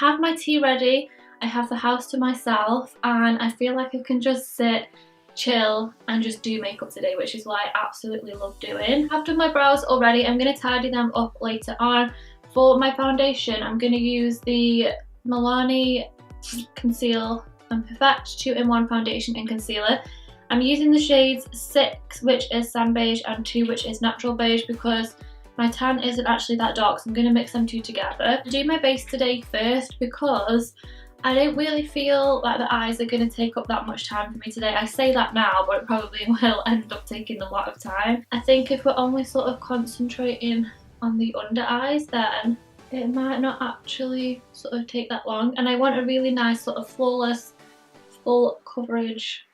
have my tea ready, I have the house to myself, and I feel like I can just sit, chill and just do makeup today, which is what I absolutely love doing. I've done my brows already. I'm going to tidy them up later on. For my foundation, I'm going to use the Milani Conceal and Perfect 2-in-1 foundation and concealer. I'm using the shades 6, which is sand beige, and 2, which is natural beige, because my tan isn't actually that dark, so I'm going to mix them two together. I do my base today first because I don't really feel like the eyes are going to take up that much time for me today. I say that now, but it probably will end up taking a lot of time. I think if we're only sort of concentrating on the under eyes, then it might not actually sort of take that long. And I want a really nice sort of flawless, full coverage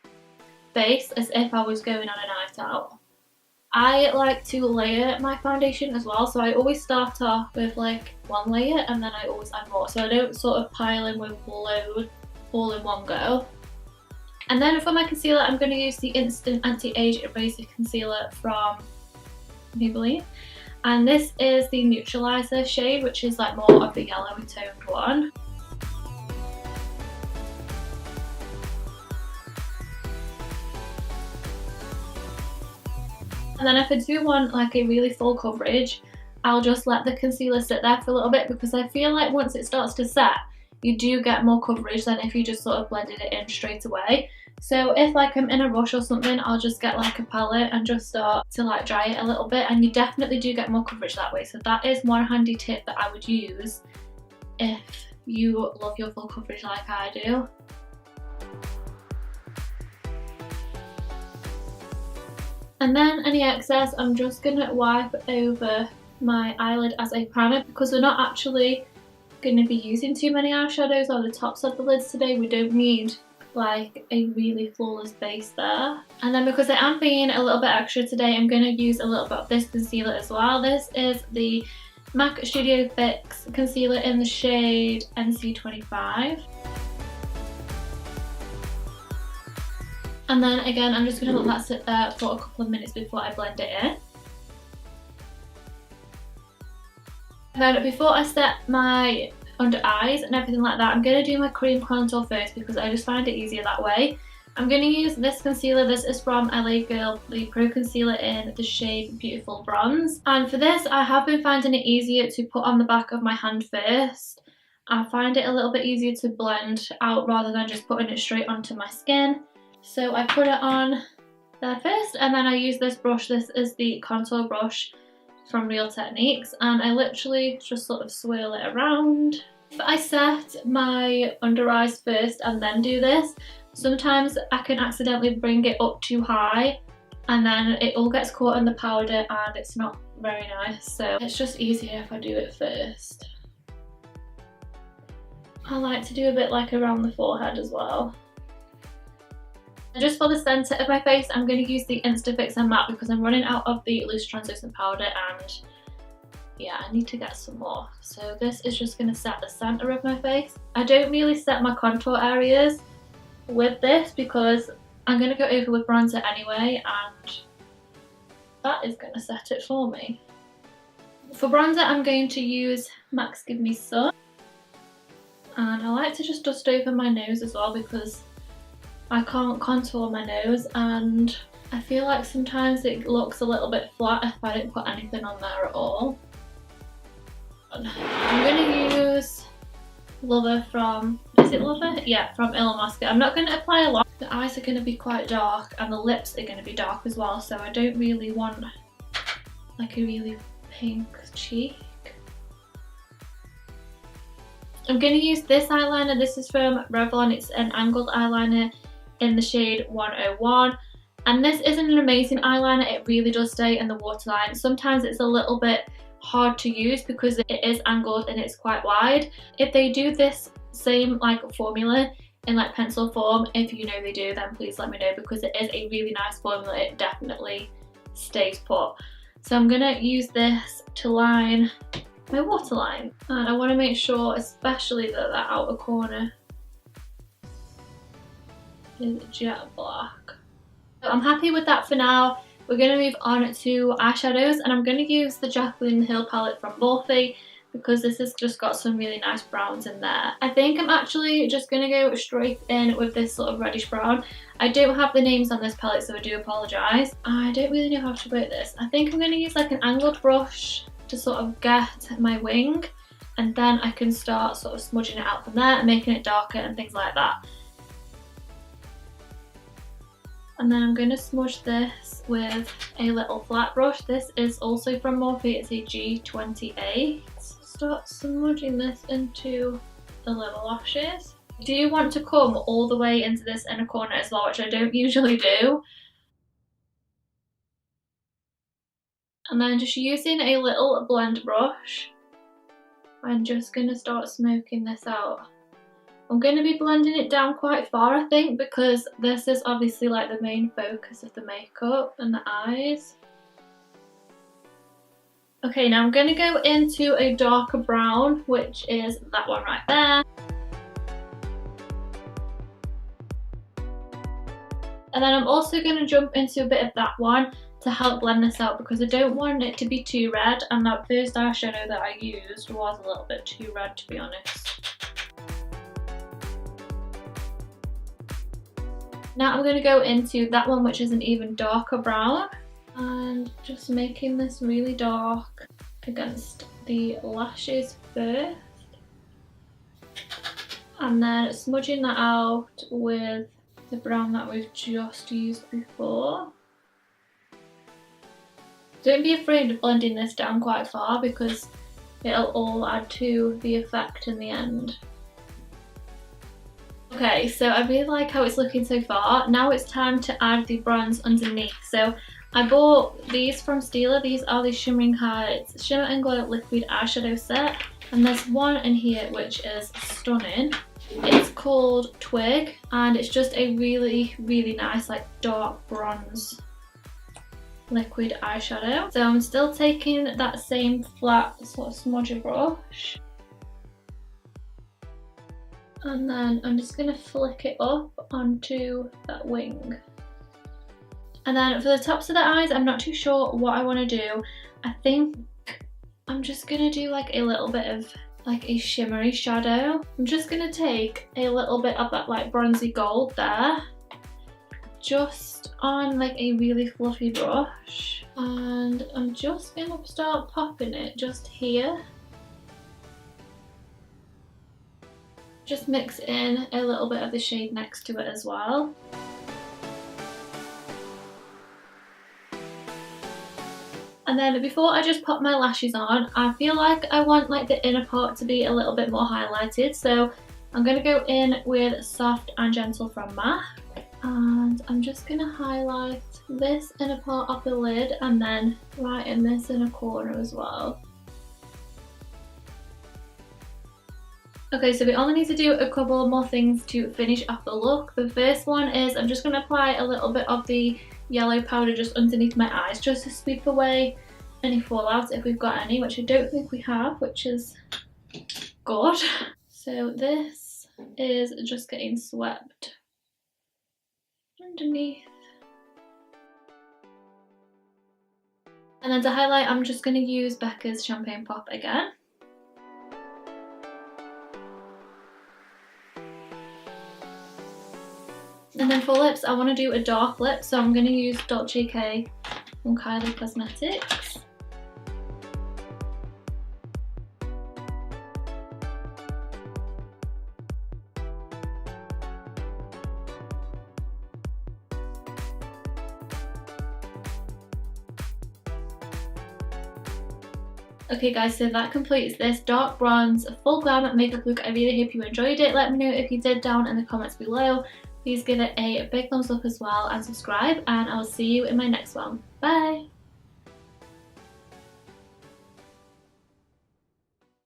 base, as if I was going on a night out. I like to layer my foundation as well, so I always start off with like one layer and then I always add more, so I don't sort of pile in with load all in one go. And then for my concealer, I'm going to use the Instant Anti-Age Eraser Concealer from Maybelline, and this is the Neutralizer shade, which is like more of the yellowy toned one. And then if I do want like a really full coverage, I'll just let the concealer sit there for a little bit, because I feel like once it starts to set, you do get more coverage than if you just sort of blended it in straight away. So if like I'm in a rush or something, I'll just get like a palette and just start to like dry it a little bit, and you definitely do get more coverage that way. So that is one handy tip that I would use if you love your full coverage like I do. And then any excess, I'm just going to wipe over my eyelid as a primer, because we're not actually going to be using too many eyeshadows on the tops of the lids today. We don't need like a really flawless base there. And then because I am being a little bit extra today, I'm going to use a little bit of this concealer as well. This is the MAC Studio Fix concealer in the shade NC25. And then again, I'm just going to let that sit there for a couple of minutes before I blend it in. And then before I set my under eyes and everything like that, I'm going to do my cream contour first, because I just find it easier that way. I'm going to use this concealer. This is from LA Girl, the Pro Concealer in the shade Beautiful Bronze. And for this, I have been finding it easier to put on the back of my hand first. I find it a little bit easier to blend out rather than just putting it straight onto my skin. So I put it on there first, and then I use this brush. This is the contour brush from Real Techniques, and I literally just sort of swirl it around. If I set my under eyes first and then do this, sometimes I can accidentally bring it up too high, and then it all gets caught in the powder and it's not very nice. So it's just easier if I do it first. I like to do a bit like around the forehead as well. And just for the centre of my face, I'm going to use the Instafix and Matte, because I'm running out of the loose translucent powder, and yeah, I need to get some more. So this is just going to set the centre of my face. I don't really set my contour areas with this, because I'm going to go over with bronzer anyway, and that is going to set it for me. For bronzer, I'm going to use MAC's Give Me Sun, and I like to just dust over my nose as well, because I can't contour my nose, and I feel like sometimes it looks a little bit flat if I don't put anything on there at all. I'm going to use Lover from, is it Lover? Yeah, from Illamasqua. I'm not going to apply a lot. The eyes are going to be quite dark and the lips are going to be dark as well, so I don't really want like a really pink cheek. I'm going to use this eyeliner. This is from Revlon. It's an angled eyeliner in the shade 101, and this isn't an amazing eyeliner. It really does stay in the waterline. Sometimes it's a little bit hard to use because it is angled and it's quite wide. If they do this same like formula in like pencil form, if you know they do, then please let me know, because it is a really nice formula. It definitely stays put. So I'm gonna use this to line my waterline, and I want to make sure especially that that outer corner is jet black. So I'm happy with that for now. We're going to move on to eyeshadows, and I'm going to use the Jaclyn Hill palette from Morphe. because this has just got some really nice browns in there. I think I'm actually just going to go straight in with this sort of reddish brown. I don't have the names on this palette, so I do apologise. I don't really know how to work this. I think I'm going to use like an angled brush to sort of get my wing, and then I can start sort of smudging it out from there and making it darker and things like that. And then I'm going to smudge this with a little flat brush. This is also from Morphe, it's a G28. Start smudging this into the lower lashes. I do want to come all the way into this inner corner as well, which I don't usually do. And then just using a little blend brush, I'm just going to start smoking this out. I'm going to be blending it down quite far, I think, because this is obviously like the main focus of the makeup and the eyes. Okay, now I'm going to go into a darker brown, which is that one right there. And then I'm also going to jump into a bit of that one to help blend this out, because I don't want it to be too red, and that first eyeshadow that I used was a little bit too red, to be honest. Now I'm going to go into that one, which is an even darker brown, and just making this really dark against the lashes first, and then smudging that out with the brown that we've just used before. Don't be afraid of blending this down quite far, because it'll all add to the effect in the end. Okay, so I really like how it's looking so far. Now it's time to add the bronze underneath. So I bought these from Stila. These are the Shimmering Heights Shimmer and Glow Liquid Eyeshadow Set. And there's one in here which is stunning. It's called Twig, and it's just a really, really nice like dark bronze liquid eyeshadow. So I'm still taking that same flat sort of smudger brush, and then I'm just going to flick it up onto that wing. And then for the tops of the eyes, I'm not too sure what I want to do. I think I'm just going to do like a little bit of like a shimmery shadow. I'm just going to take a little bit of that like bronzy gold there, just on like a really fluffy brush, and I'm just going to start popping it just here. Just mix in a little bit of the shade next to it as well. And then before I just pop my lashes on, I feel like I want like the inner part to be a little bit more highlighted, so I'm going to go in with Soft and Gentle from MAC, and I'm just going to highlight this inner part of the lid, and then right in this inner corner as well. Okay, so we only need to do a couple more things to finish off the look. The first one is I'm just going to apply a little bit of the yellow powder just underneath my eyes, just to sweep away any fallout if we've got any, which I don't think we have, which is good. So this is just getting swept underneath. And then to highlight, I'm just going to use Becca's Champagne Pop again. And then for lips, I want to do a dark lip, so I'm going to use Dolce K from Kylie Cosmetics. Okay guys, so that completes this dark bronze full glam makeup look. I really hope you enjoyed it. Let me know if you did down in the comments below. Please give it a big thumbs up as well and subscribe, and I'll see you in my next one. Bye!